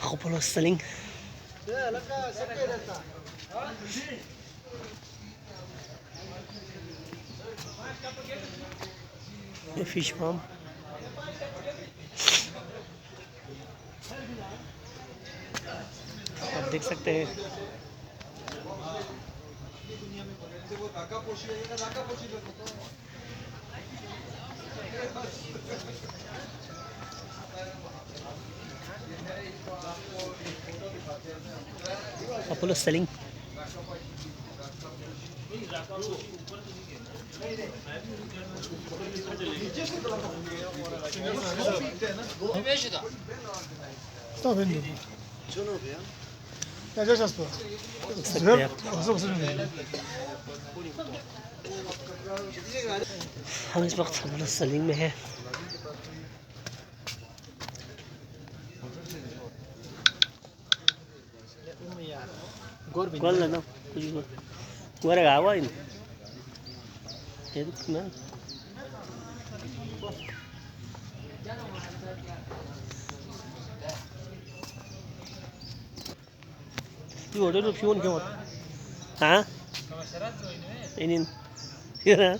Couple of selling. ये fish farm आप देख सकते हैं। couple of selling. हम इस वक्त सेलिंग में है। ¿Cuál no? ¿Cuál agua? Ibu ada lu pion kau? Hah? Ini, ya?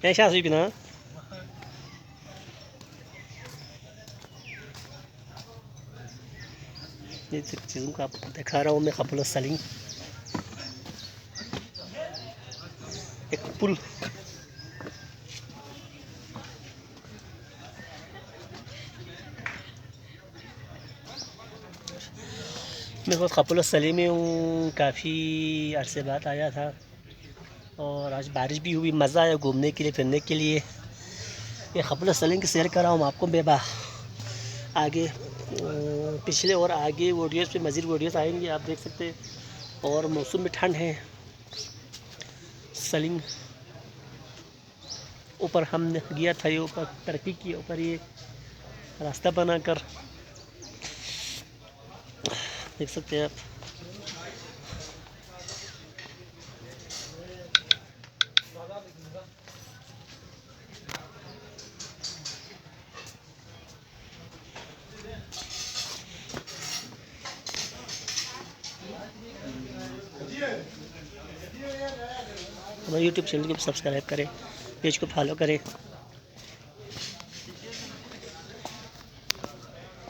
Yang siapa sih bina? ये चीज़ों को आपको दिखा रहा हूँ मैं। couple of selling. एक पुल मैं बहुत couple of selling में हूँ। काफ़ी अरसे बाद आया था और आज बारिश भी हुई। मज़ा आया घूमने के लिए, फिरने के लिए। ये couple of selling की शेयर कर रहा हूँ आपको। बेबा आगे पिछले और आगे वीडियोस पे मज़ीद वीडियोस आएंगे, आप देख सकते हैं। और मौसम में ठंड है। सेलिंग ऊपर हमने गया था, ये ऊपर तरक्की की ऊपर ये रास्ता बनाकर देख सकते हैं आप। हमारे YouTube चैनल को सब्सक्राइब करें, पेज को फॉलो करें।